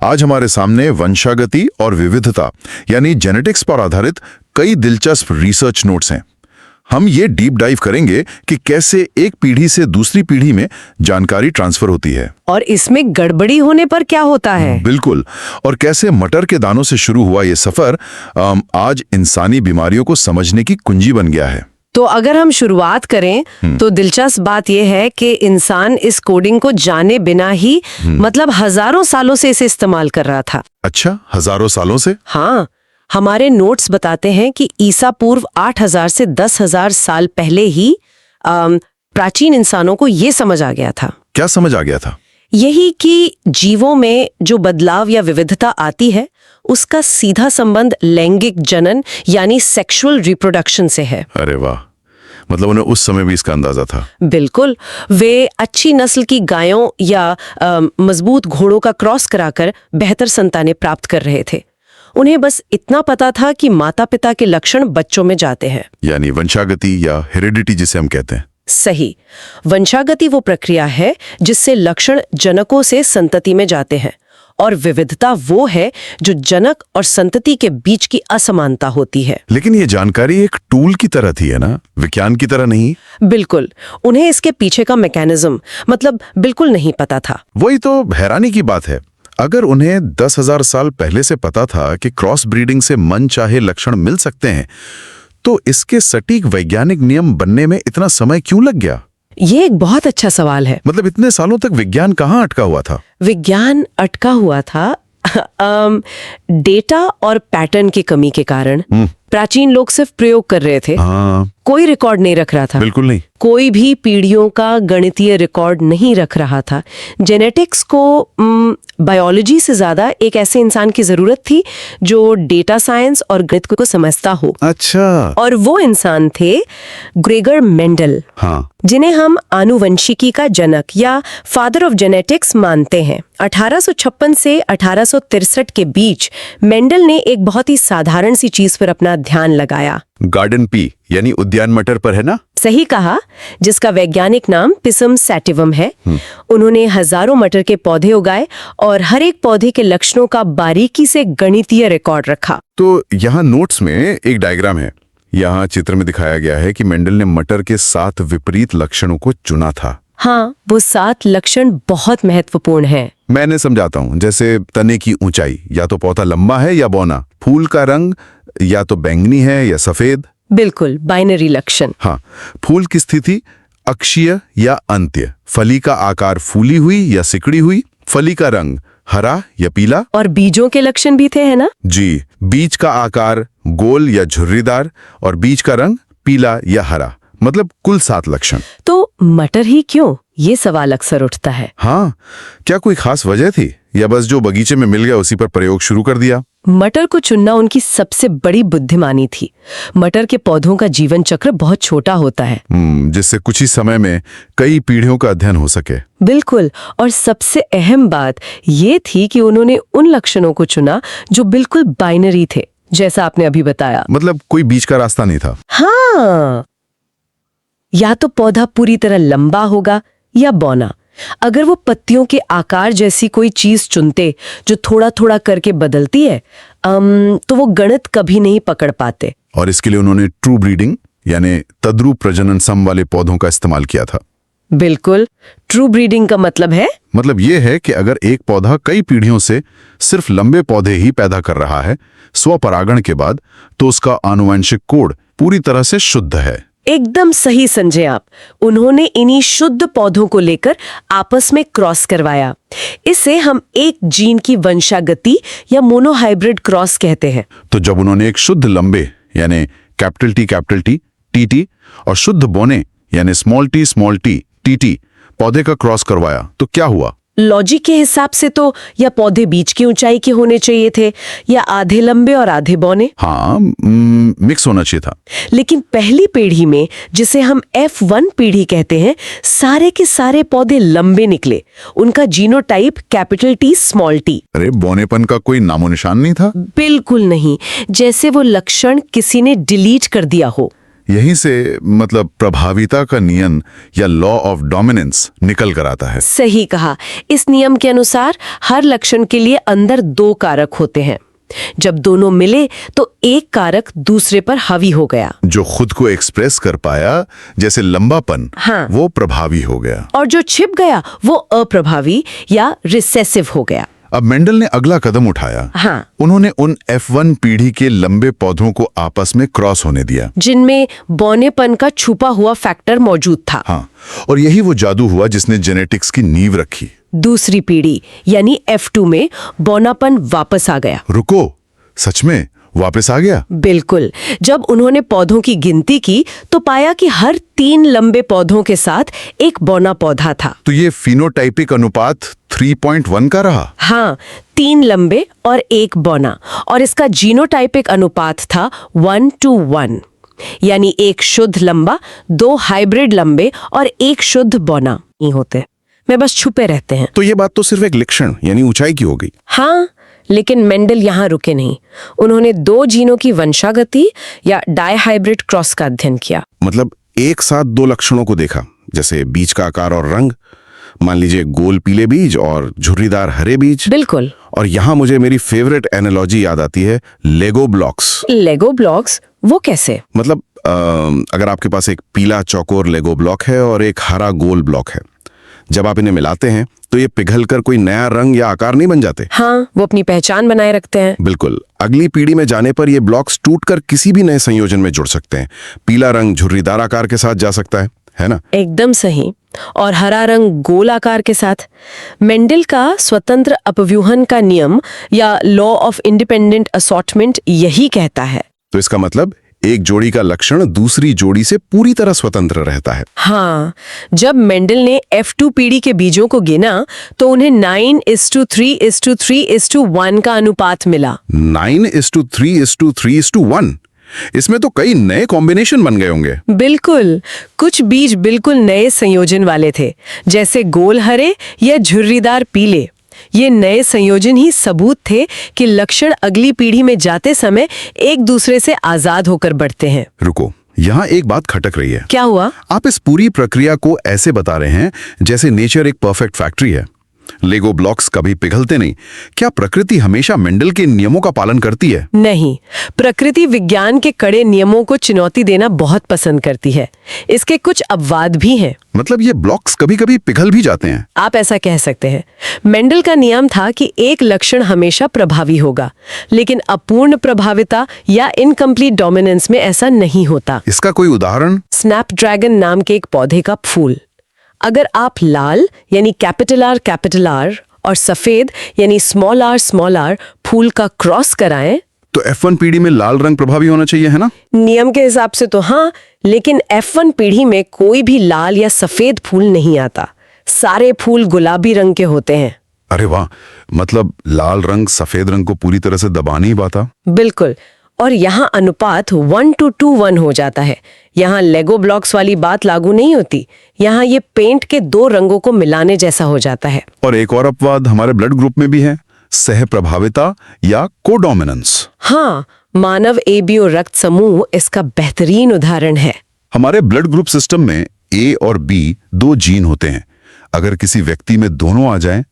आज हमारे सामने वंशागति और विविधता यानी जेनेटिक्स पर आधारित कई दिलचस्प रिसर्च नोट्स हैं। हम ये डीप डाइव करेंगे कि कैसे एक पीढ़ी से दूसरी पीढ़ी में जानकारी ट्रांसफर होती है और इसमें गड़बड़ी होने पर क्या होता है। बिल्कुल, और कैसे मटर के दानों से शुरू हुआ ये सफर आज इंसानी बीमारियों को समझने की कुंजी बन गया है। तो अगर हम शुरुआत करें तो दिलचस्प बात यह है कि इंसान इस कोडिंग को जाने बिना ही मतलब हजारों सालों से इसे इस्तेमाल कर रहा था। अच्छा, हजारों सालों से? हाँ, हमारे नोट्स बताते हैं कि ईसा पूर्व 8000 से 10,000 साल पहले ही प्राचीन इंसानों को ये समझ आ गया था। क्या समझ आ गया था? यही कि जीवों में जो बदलाव या विविधता आती है उसका सीधा संबंध लैंगिक जनन यानी सेक्सुअल रिप्रोडक्शन से है। अरे वाह, मतलब उन्हें उस समय भी इसका अंदाजा था। बिल्कुल, वे अच्छी नस्ल की गायों या मजबूत घोड़ों का क्रॉस कराकर बेहतर संतानें प्राप्त कर रहे थे। उन्हें बस इतना पता था कि माता पिता के लक्षण बच्चों में जाते हैं, यानी वंशागति या हेरिडिटी जिसे हम कहते हैं। सही, वंशागति वो प्रक्रिया है जिससे लक्षण जनकों से संतति में जाते हैं और विविधता वो है जो जनक और संतति के बीच की असमानता होती है। लेकिन ये जानकारी एक टूल की तरह थी, है ना, विज्ञान की तरह नहीं। बिल्कुल, उन्हें इसके पीछे का मैकेनिज्म मतलब बिल्कुल नहीं पता था। वही तो हैरानी की बात है। अगर उन्हें 10,000 साल पहले से पता था कि क्रॉस ब्रीडिंग से मन चाहे लक्षण मिल सकते हैं, तो इसके सटीक वैज्ञानिक नियम बनने में इतना समय क्यों लग गया? ये एक बहुत अच्छा सवाल है। मतलब इतने सालों तक विज्ञान कहाँ अटका हुआ था? विज्ञान अटका हुआ था डेटा और पैटर्न की कमी के कारण। प्राचीन लोग सिर्फ प्रयोग कर रहे थे। कोई रिकॉर्ड नहीं रख रहा था। बिल्कुल नहीं। कोई भी पीढ़ियों का गणितीय रिकॉर्ड नहीं रख रहा था। जेनेटिक्स को बायोलॉजी से ज्यादा एक ऐसे इंसान की जरूरत थी जो डेटा साइंस और गणित को समझता हो। अच्छा। और वो इंसान थे ग्रेगर मेंडल, जिन्हें हम आनुवंशिकी का जनक या फादर ऑफ जेनेटिक्स मानते हैं। 1856 से 1863 के बीच मेंडल ने एक बहुत ही साधारण सी चीज पर अपना ध्यान लगाया। गार्डन पी यानी उद्यान मटर पर, है ना? सही कहा, जिसका वैज्ञानिक नाम पिसम सैटिवम है। उन्होंने हजारों मटर के पौधे उगाए और हर एक पौधे के लक्षणों का बारीकी से गणितीय रिकॉर्ड रखा। तो यहाँ नोट्स में एक डायग्राम है। यहाँ चित्र में दिखाया गया है कि मेंडल ने मटर के 7 विपरीत लक्षणों को चुना था। हाँ, वो 7 लक्षण बहुत महत्वपूर्ण हैं। मैंने समझाता हूँ, जैसे तने की ऊंचाई, या तो पौधा लंबा है या बौना, फूल का रंग या तो बैंगनी है या सफेद। बिल्कुल, बाइनरी लक्षण। हाँ, फूल की स्थिति अक्षीय या अंत्य, फली का आकार फूली हुई या सिकड़ी हुई, फली का रंग हरा या पीला। और बीजों के लक्षण भी थे, है ना? जी, बीज का आकार गोल या झुर्रीदार और बीज का रंग पीला या हरा, मतलब कुल 7 लक्षण। तो मटर ही क्यों, ये सवाल अक्सर उठता है। हाँ, क्या कोई खास वजह थी या बस जो बगीचे में मिल गया उसी पर प्रयोग शुरू कर दिया? मटर को चुनना उनकी सबसे बड़ी बुद्धिमानी थी। मटर के पौधों का जीवन चक्र बहुत छोटा होता है, जिससे कुछ ही समय में कई पीढ़ियों का अध्ययन हो सके। बिल्कुल, और सबसे अहम बात ये थी कि उन्होंने उन लक्षणों को चुना जो बिल्कुल बाइनरी थे, जैसा आपने अभी बताया। मतलब कोई बीच का रास्ता नहीं था। हाँ, या तो पौधा पूरी तरह लंबा होगा या बौना। अगर वो पत्तियों के आकार जैसी कोई चीज चुनते जो थोड़ा थोड़ा करके बदलती है, तो वो गणित कभी नहीं पकड़ पाते। और इसके लिए उन्होंने ट्रू ब्रीडिंग यानी तद्रुप प्रजनन सम वाले पौधों का इस्तेमाल किया था। बिल्कुल, ट्रू ब्रीडिंग का मतलब ये है कि अगर एक पौधा कई पीढ़ियों से सिर्फ लंबे पौधे ही पैदा कर रहा है स्वपरागण के बाद, तो उसका आनुवंशिक कोड पूरी तरह से शुद्ध है। एकदम सही समझे आप। उन्होंने इन्हीं शुद्ध पौधों को लेकर आपस में क्रॉस करवाया। इसे हम एक जीन की वंशागति या मोनोहाइब्रिड क्रॉस कहते हैं। तो जब उन्होंने एक शुद्ध लंबे यानी कैपिटल टी टीटी और शुद्ध बोने यानी स्मॉल टी टीटी पौधे का क्रॉस करवाया, तो क्या हुआ? लॉजिक के हिसाब से तो या पौधे बीच की ऊंचाई के होने चाहिए थे या आधे लंबे और आधे बौने। हाँ, मिक्स होना चाहिए था। लेकिन पहली पीढ़ी में, जिसे हम F1 पीढ़ी कहते हैं, सारे के सारे पौधे लंबे निकले। उनका genotype capital T small T. अरे, बौनेपन का कोई नामो निशान नहीं था? बिल्कुल नहीं, जैसे वो लक्षण किसी ने डिलीट कर दिया हो। यहीं से मतलब प्रभाविता का नियम या लॉ ऑफ डोमिनेंस निकल कर आता है। सही कहा। इस नियम के अनुसार हर लक्षण के लिए अंदर दो कारक होते हैं। जब दोनों मिले तो एक कारक दूसरे पर हावी हो गया। जो खुद को एक्सप्रेस कर पाया, जैसे लंबापन, हाँ। वो प्रभावी हो गया। और जो छिप गया वो अप्रभावी या रिसेसिव हो गया। अब मेंडल ने अगला कदम उठाया। हाँ। उन्होंने उन F1 पीढ़ी के लंबे पौधों को आपस में क्रॉस होने दिया, जिनमें बौनेपन का छुपा हुआ फैक्टर मौजूद था। हाँ, और यही वो जादू हुआ जिसने जेनेटिक्स की नींव रखी। दूसरी पीढ़ी यानी F2 में बौनापन वापस आ गया। रुको, सच में वापस आ गया? बिल्कुल। जब उन्होंने पौधों की गिनती की तो पाया कि हर 3 लंबे पौधों के साथ एक बौना पौधा था। तो ये फिनोटाइपिक अनुपात 3.1 का रहा। हाँ, 3 लंबे और 1 बौना। और इसका जीनोटाइपिक अनुपात था 1:1, यानी 1 शुद्ध लंबा, 2 हाइब्रिड लंबे और 1 शुद्ध बौना नहीं होते। मैं बस छुपे रहते हैं। तो ये बात तो सिर्फ एक लक्षण यानी ऊंचाई की हो गई। हाँ, लेकिन मेंडल यहाँ रुके नहीं। उन्होंने 2 जीनों की वंशागति या डायहाइब्रिड क्रॉस का अध्ययन किया। मतलब एक साथ 2 लक्षणों को देखा, जैसे बीज का आकार और रंग, मान लीजिए गोल पीले बीज और झुर्रीदार हरे बीज। बिल्कुल। और यहाँ मुझे मेरी फेवरेट एनालॉजी याद आती है, लेगो ब्लॉक्स। लेगो ब्लॉक्स? वो कैसे? मतलब अगर आपके पास एक पीला चौकोर लेगो ब्लॉक है और एक हरा गोल ब्लॉक है, जब आप इन्हें मिलाते हैं तो ये पिघलकर कोई नया रंग या आकार नहीं बन जाते। हाँ, वो अपनी पहचान बनाए रखते हैं। बिल्कुल। अगली पीढ़ी में जाने पर ये ब्लॉक्स टूटकर किसी भी नए संयोजन में जुड़ सकते हैं। पीला रंग झुर्रीदार आकार के साथ जा सकता है ना? एकदम सही। और हरा रंग गोल आकार के साथ। मेंडल का स्वतंत्र अपव्यूहन का नियम या लॉ ऑफ इंडिपेंडेंट असॉर्टमेंट यही कहता है। तो इसका मतलब एक जोड़ी का लक्षण दूसरी जोड़ी से पूरी तरह स्वतंत्र रहता है। हाँ, जब मेंडल ने F2 पीढ़ी के बीजों को गिना तो उन्हें 9:3:3:1 का अनुपात मिला। 9:3:3:1? इसमें तो कई नए कॉम्बिनेशन बन गए होंगे। बिल्कुल। कुछ बीज बिल्कुल नए संयोजन वाले थे, जैसे गोल हरे या झुर्रीदार पीले। ये नए संयोजन ही सबूत थे कि लक्षण अगली पीढ़ी में जाते समय एक दूसरे से आजाद होकर बढ़ते हैं। रुको, यहाँ एक बात खटक रही है। क्या हुआ? आप इस पूरी प्रक्रिया को ऐसे बता रहे हैं जैसे नेचर एक परफेक्ट फैक्ट्री है। लेगो ब्लॉक्स कभी पिघलते नहीं। क्या प्रकृति हमेशा मेंडल के नियमों का पालन करती है? नहीं, प्रकृति विज्ञान के कड़े नियमों को चुनौती देना बहुत पसंद करती है। इसके कुछ अपवाद भी हैं। मतलब ये ब्लॉक्स कभी-कभी पिघल भी जाते हैं। आप ऐसा कह सकते हैं। मेंडल का नियम था कि एक लक्षण हमेशा प्रभावी होगा, लेकिन अपूर्ण प्रभाविता या इनकम्प्लीट डोमिनेंस में ऐसा नहीं होता। इसका कोई उदाहरण? स्नैपड्रैगन नाम के एक पौधे का फूल। अगर आप लाल यानी कैपिटल R और सफेद यानी स्मॉल r फूल का क्रॉस कराएं तो F1 पीढ़ी में लाल रंग प्रभावी होना चाहिए, है ना? नियम के हिसाब से तो हाँ, लेकिन F1 पीढ़ी में कोई भी लाल या सफेद फूल नहीं आता। सारे फूल गुलाबी रंग के होते हैं। अरे वाह, मतलब लाल रंग सफेद रंग को पूरी तरह से दबा नहीं पाता। बिल्कुल। और यहाँ अनुपात 1:1 हो जाता है। यहाँ लेगो ब्लॉक्स वाली बात लागू नहीं होती। यहाँ ये पेंट के 2 रंगों को मिलाने जैसा हो जाता है। और एक और अपवाद हमारे ब्लड ग्रुप में भी है, सह प्रभाविता या कोडोमिनेंस। हाँ, मानव ABO रक्त समूह इसका बेहतरीन उदाहरण है। हमारे ब्लड ग्रुप सिस्टम में A और B 2 जीन होते हैं। अगर किसी व्यक्ति में दोनों आ जाएं,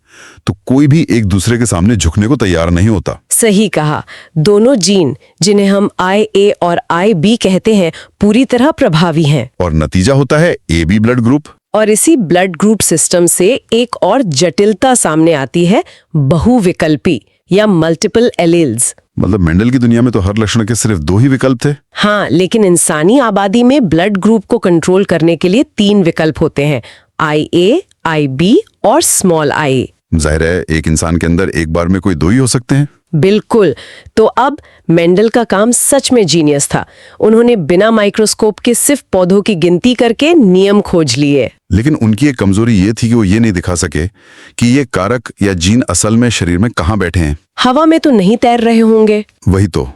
तो कोई भी एक दूसरे के सामने झुकने को तैयार नहीं होता। सही कहा। दोनों जीन, जिन्हें हम IA और IB कहते हैं, पूरी तरह प्रभावी हैं। और नतीजा होता है AB ब्लड ग्रुप। और इसी ब्लड ग्रुप सिस्टम से एक और जटिलता सामने आती है, बहुविकल्पी या मल्टीपल एलील्स। मतलब मेंडल की दुनिया में तो हर लक्षण के सिर्फ 2 ही विकल्प थे। हाँ, लेकिन इंसानी आबादी में ब्लड ग्रुप को कंट्रोल करने के लिए 3 विकल्प होते हैं, IA, IB और स्मॉल I। जाहिर है एक इंसान के अंदर एक बार में कोई 2 ही हो सकते हैं। बिल्कुल। तो अब मेंडल का काम सच में जीनियस था। उन्होंने बिना माइक्रोस्कोप के सिर्फ पौधों की गिनती करके नियम खोज लिए। लेकिन उनकी एक कमजोरी ये थी कि वो ये नहीं दिखा सके कि ये कारक या जीन असल में शरीर में कहाँ बैठे हैं। हवा में तो नहीं तैर रहे होंगे। वही तो।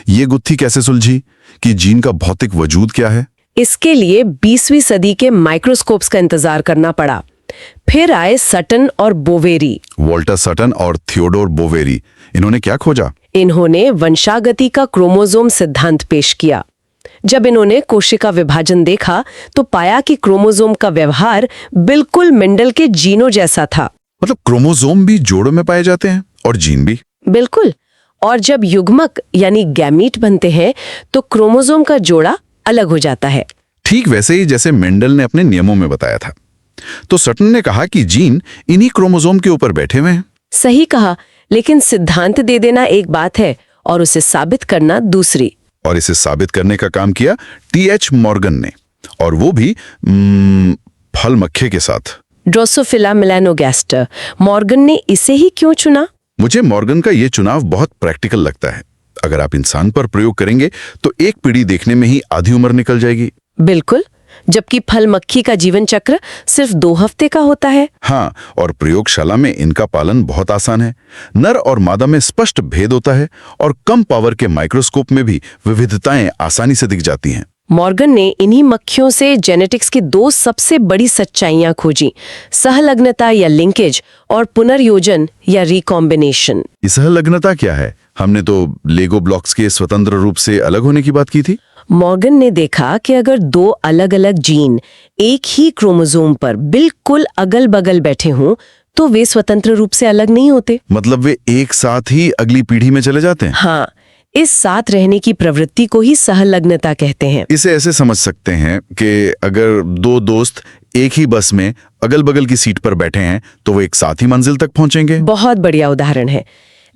ये गुत्थी कैसे सुलझी कि जीन का भौतिक वजूद क्या है? इसके लिए 20वीं सदी के माइक्रोस्कोप्स का इंतजार करना पड़ा। फिर आए सटन और बोवेरी। वॉल्टर सटन और थियोडोर बोवेरी। इन्होंने क्या खोजा? इन्होंने वंशागति का क्रोमोसोम सिद्धांत पेश किया। जब इन्होंने कोशिका विभाजन देखा तो पाया कि क्रोमोसोम का व्यवहार बिल्कुल मेंडल के जीनों जैसा था। मतलब क्रोमोसोम भी जोड़ों में पाए जाते हैं और जीन भी? बिल्कुल। और जब युग्मक यानी गैमीट बनते हैं तो क्रोमोसोम का जोड़ा अलग हो जाता है। ठीक वैसे ही जैसे मेंडल ने अपने नियमों में बताया था। तो सटन ने कहा कि जीन इन्हीं क्रोमोसोम के ऊपर बैठे हुए हैं। सही कहा, लेकिन सिद्धांत दे देना एक बात है और उसे साबित करना दूसरी। और इसे साबित करने का काम किया टीएच मॉर्गन ने, और वो भी फल मक्खे के साथ। Drosophila melanogaster. मॉर्गन ने इसे ही क्यों चुना? मुझे मॉर्गन का ये चुनाव बहुत प्रैक्टिकल लगता है। अगर आप इंसान पर प्रयोग करेंगे तो एक पीढ़ी देखने में ही आधी उम्र निकल जाएगी। बिल्कुल, जबकि फल मक्खी का जीवन चक्र सिर्फ 2 हफ्ते का होता है। हाँ, और प्रयोगशाला में इनका पालन बहुत आसान है। नर और मादा में स्पष्ट भेद होता है और कम पावर के माइक्रोस्कोप में भी विविधताएं आसानी से दिख जाती हैं। मॉर्गन ने इन्हीं मक्खियों से जेनेटिक्स की 2 सबसे बड़ी सच्चाइयां खोजी, सहलग्नता या लिंकेज और पुनर्योजन या रिकॉम्बिनेशन। सहलग्नता क्या है? हमने तो लेगो ब्लॉक्स के स्वतंत्र रूप से अलग होने की बात की थी। मॉर्गन ने देखा कि अगर 2 अलग-अलग जीन एक ही क्रोमोसोम पर बिल्कुल अगल-बगल बैठे हों तो वे स्वतंत्र रूप से अलग नहीं होते। मतलब वे एक साथ ही अगली पीढ़ी में चले जाते हैं? हाँ, इस साथ रहने की प्रवृत्ति को ही सहलग्नता कहते हैं। इसे ऐसे समझ सकते हैं कि अगर 2 दोस्त एक ही बस में अगल बगल की सीट पर बैठे हैं तो वो एक साथ ही मंजिल तक पहुंचेंगे। बहुत बढ़िया उदाहरण है।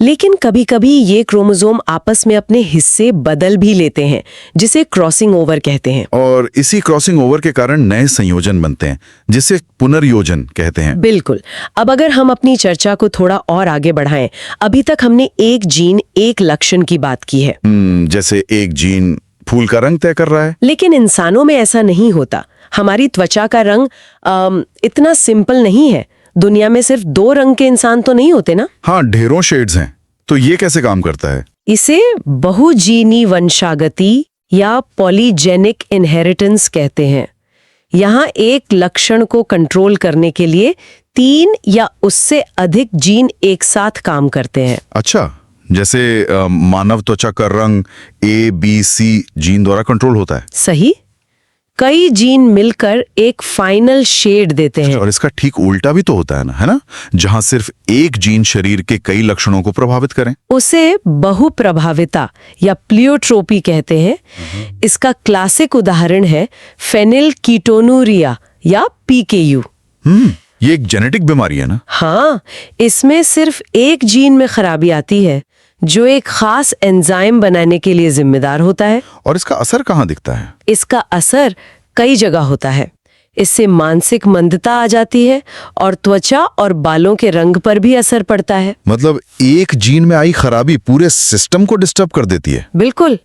लेकिन कभी-कभी ये क्रोमोसोम आपस में अपने हिस्से बदल भी लेते हैं, जिसे क्रॉसिंग ओवर कहते हैं। और इसी क्रॉसिंग ओवर के कारण नए संयोजन बनते हैं, जिसे पुनर्योजन कहते हैं। बिल्कुल। अब अगर हम अपनी चर्चा को थोड़ा और आगे बढ़ाएं, अभी तक हमने एक जीन एक लक्षण की बात की है। जैसे एक जीन फूल का रंग तय कर रहा है। लेकिन इंसानों में ऐसा नहीं होता। हमारी त्वचा का रंग इतना सिंपल नहीं है। दुनिया में सिर्फ 2 रंग के इंसान तो नहीं होते ना। हाँ, ढेरों शेड्स हैं। तो ये कैसे काम करता है? इसे बहुजीनी वंशागति या पॉलीजेनिक इनहेरिटेंस कहते हैं। यहाँ एक लक्षण को कंट्रोल करने के लिए 3 या उससे अधिक जीन एक साथ काम करते हैं। अच्छा, जैसे मानव त्वचा का रंग ABC जीन द्वारा कंट्रोल होता है। सही। कई जीन मिलकर एक फाइनल शेड देते हैं। और इसका ठीक उल्टा भी तो होता है ना, है ना? जहां सिर्फ एक जीन शरीर के कई लक्षणों को प्रभावित करें। उसे बहुप्रभाविता या प्लियोट्रोपी कहते हैं। इसका क्लासिक उदाहरण है फेनिलकीटोनुरिया या PKU। ये एक जेनेटिक बीमारी है ना? हाँ, इसमें सिर्फ एक जीन में खराबी आती है जो एक खास एंजाइम बनाने के लिए जिम्मेदार होता है। और इसका असर कहाँ दिखता है? इसका असर कई जगह होता है। इससे मानसिक मंदता आ जाती है और त्वचा और बालों के रंग पर भी असर पड़ता है। मतलब एक जीन में आई खराबी पूरे सिस्टम को डिस्टर्ब कर देती है। बिल्कुल।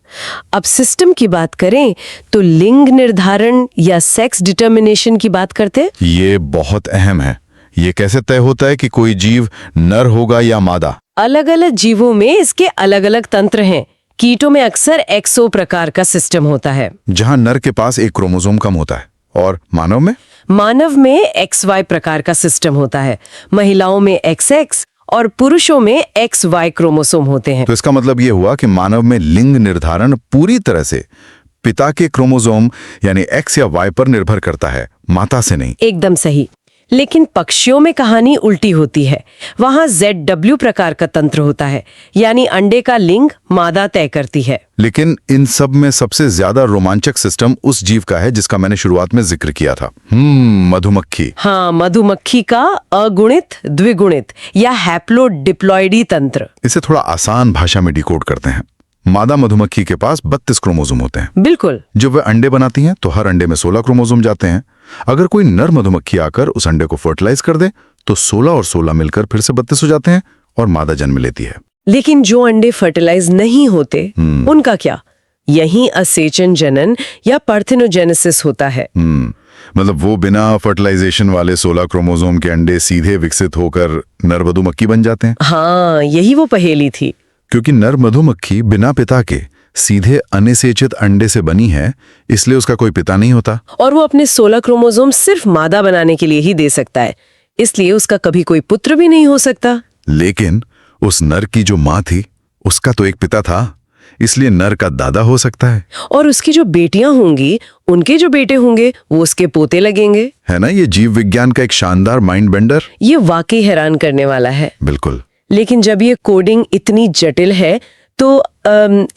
अब सिस्टम की बात करें तो लिंग निर्धारण या सेक्स डिटर्मिनेशन की बात करते हैं। ये बहुत अहम है। ये कैसे तय होता है कि कोई जीव नर होगा या मादा? अलग अलग जीवों में इसके अलग अलग तंत्र हैं। कीटों में अक्सर एक्सो प्रकार का सिस्टम होता है, जहां नर के पास एक क्रोमोसोम कम होता है। और मानव में XY प्रकार का सिस्टम होता है। महिलाओं में XX और पुरुषों में XY क्रोमोसोम होते हैं। तो इसका मतलब ये हुआ कि मानव में लिंग निर्धारण पूरी तरह से पिता के क्रोमोसोम यानी X या Y पर निर्भर करता है, माता से नहीं। एकदम सही। लेकिन पक्षियों में कहानी उल्टी होती है। वहां ZW प्रकार का तंत्र होता है, यानी अंडे का लिंग मादा तय करती है। लेकिन इन सब में सबसे ज्यादा रोमांचक सिस्टम उस जीव का है जिसका मैंने शुरुआत में जिक्र किया था। मधुमक्खी। हाँ, मधुमक्खी का अगुणित द्विगुणित या हैप्लोडिप्लॉइडी तंत्र। इसे थोड़ा आसान भाषा में डिकोड करते हैं। मादा मधुमक्खी के पास 32 क्रोमोसोम होते हैं। बिल्कुल। जब वे अंडे बनाती हैं तो हर अंडे में 16 क्रोमोसोम जाते हैं। अगर कोई नर मधुमक्खी आकर उस अंडे को फर्टिलाइज कर दे तो 16 और 16 मिलकर फिर से 32 हो जाते हैं और मादा जन्म लेती है। लेकिन जो अंडे फर्टिलाइज नहीं होते उनका क्या? यही असेचन जनन या पार्थेनोजेनेसिस होता है। मतलब वो बिना फर्टिलाइजेशन वाले 16 क्रोमोसोम के अंडे सीधे विकसित होकर नर मधुमक्खी बन जाते हैं। हाँ, यही वो पहेली थी। क्योंकि नर मधुमक्खी बिना पिता के सीधे अनिषेचित अंडे से बनी है, इसलिए उसका कोई पिता नहीं होता। और वो अपने 16 क्रोमोसोम सिर्फ मादा बनाने के लिए ही दे सकता है, इसलिए उसका कभी कोई पुत्र भी नहीं हो सकता। लेकिन उस नर की जो माँ थी उसका तो एक पिता था, इसलिए नर का दादा हो सकता है। और उसकी जो बेटियां होंगी, उनके जो बेटे होंगे वो उसके पोते लगेंगे। है ना ये जीव विज्ञान का एक शानदार माइंड बेंडर। ये वाकई हैरान करने वाला है। बिल्कुल। लेकिन जब ये कोडिंग इतनी जटिल है तो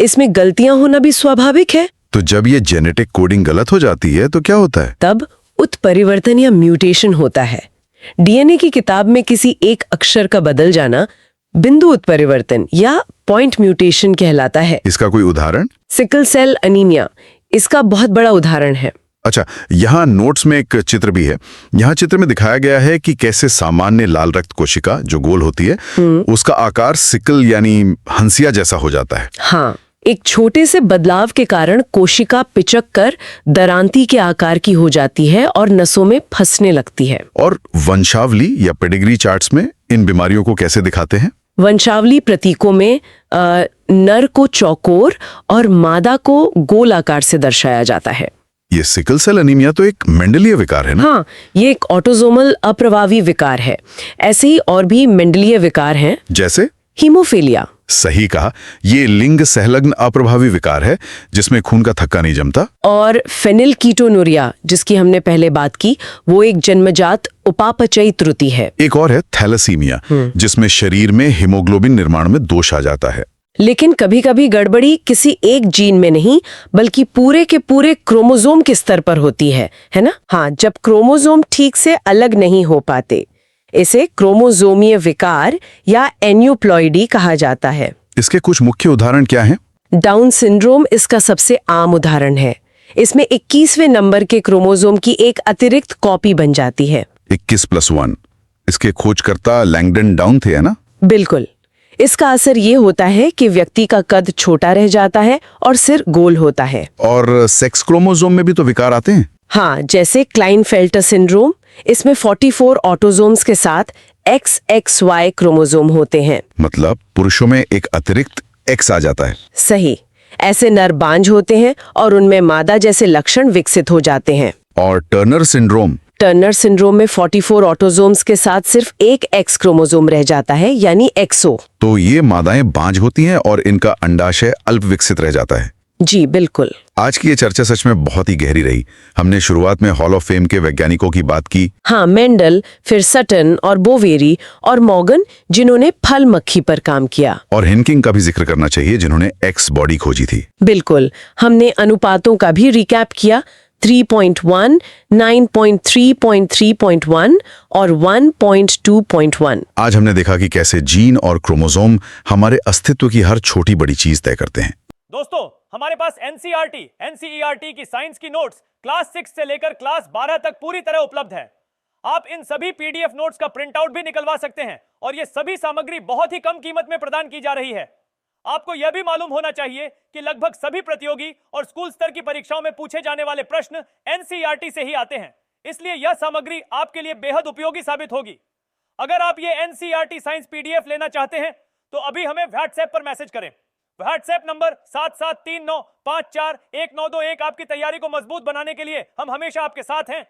इसमें गलतियां होना भी स्वाभाविक है। तो जब ये जेनेटिक कोडिंग गलत हो जाती है तो क्या होता है? तब उत्परिवर्तन या म्यूटेशन होता है। डीएनए की किताब में किसी एक अक्षर का बदल जाना बिंदु उत्परिवर्तन या पॉइंट म्यूटेशन कहलाता है। इसका कोई उदाहरण? सिकल सेल अनीमिया इसका बहुत बड़ा उदाहरण है। अच्छा, यहाँ नोट्स में एक चित्र भी है। यहाँ चित्र में दिखाया गया है कि कैसे सामान्य लाल रक्त कोशिका जो गोल होती है उसका आकार सिकल यानी हंसिया जैसा हो जाता है। हाँ, एक छोटे से बदलाव के कारण कोशिका पिचक कर दरांती के आकार की हो जाती है और नसों में फंसने लगती है। और वंशावली या पेडिग्री चार्ट्स में इन बीमारियों को कैसे दिखाते हैं? वंशावली प्रतीकों में नर को चौकोर और मादा को गोल आकार से दर्शाया जाता है। ये सिकल सेल अनीमिया तो एक मेंडलीय विकार है ना? हाँ, ये एक ऑटोसोमल अप्रभावी विकार है। ऐसे ही और भी मेंडलीय विकार हैं, जैसे हीमोफीलिया। सही कहा, ये लिंग सहलग्न अप्रभावी विकार है जिसमें खून का थक्का नहीं जमता। और फेनिलकीटोनुरिया जिसकी हमने पहले बात की, वो एक जन्मजात उपापचयी त्रुटि है। एक और है थैलेसीमिया जिसमें शरीर में हीमोग्लोबिन निर्माण में दोष आ जाता है। लेकिन कभी कभी गड़बड़ी किसी एक जीन में नहीं बल्कि पूरे के पूरे क्रोमोसोम के स्तर पर होती है ना? हाँ, जब क्रोमोसोम ठीक से अलग नहीं हो पाते, इसे क्रोमोसोमीय विकार या एन्यूप्लॉइडी कहा जाता है। इसके कुछ मुख्य उदाहरण क्या हैं? डाउन सिंड्रोम इसका सबसे आम उदाहरण है। इसमें 21वें नंबर के क्रोमोसोम की एक अतिरिक्त कॉपी बन जाती है। 21+1। इसके खोजकर्ता लैंगडन डाउन थे, है ना? बिल्कुल। इसका असर ये होता है कि व्यक्ति का कद छोटा रह जाता है और सिर गोल होता है। और सेक्स क्रोमोसोम में भी तो विकार आते हैं। हाँ, जैसे क्लाइनफेल्टर सिंड्रोम। इसमें 44 ऑटोसोम्स के साथ XXY क्रोमोसोम होते हैं। मतलब पुरुषों में एक अतिरिक्त X आ जाता है। सही। ऐसे नर बांझ होते हैं और उनमें मादा जैसे लक्षण विकसित हो जाते हैं। और टर्नर सिंड्रोम में 44 ऑटोसोम्स के साथ सिर्फ एक X क्रोमोसोम रह जाता है, यानी XO। तो ये मादाएं बांझ होती हैं और इनका अंडाशय अल्प विकसित रह जाता है। जी बिल्कुल। आज की ये चर्चा सच में बहुत ही गहरी रही। हमने शुरुआत में हॉल ऑफ फेम के वैज्ञानिकों की बात की। हाँ, मेंडल, फिर सटन और बोवेरी और मॉर्गन जिन्होंने फल मक्खी पर काम किया। और हिनकिंग का भी जिक्र करना चाहिए जिन्होंने एक्स बॉडी खोजी थी। बिल्कुल। हमने अनुपातों का भी रिकैप किया। 3.1, 9.3.3.1 और 1.2.1। आज हमने देखा कि कैसे जीन और क्रोमोसोम हमारे अस्तित्व की हर छोटी बड़ी चीज तय करते हैं। दोस्तों, हमारे पास एनसीईआरटी की साइंस की नोट्स क्लास 6 से लेकर क्लास 12 तक पूरी तरह उपलब्ध है। आप इन सभी पीडीएफ नोट्स का प्रिंट आउट भी निकलवा सकते हैं और ये सभी सामग्री बहुत ही कम कीमत में प्रदान की जा रही है। आपको यह भी मालूम होना चाहिए कि लगभग सभी प्रतियोगी और स्कूल स्तर की परीक्षाओं में पूछे जाने वाले प्रश्न एनसीईआरटी से ही आते हैं, इसलिए यह सामग्री आपके लिए बेहद उपयोगी साबित होगी। अगर आप ये एनसीईआरटी साइंस पीडीएफ लेना चाहते हैं तो अभी हमें व्हाट्सएप पर मैसेज करें। WhatsApp number 7739541921। आपकी तैयारी को मजबूत बनाने के लिए हम हमेशा आपके साथ हैं।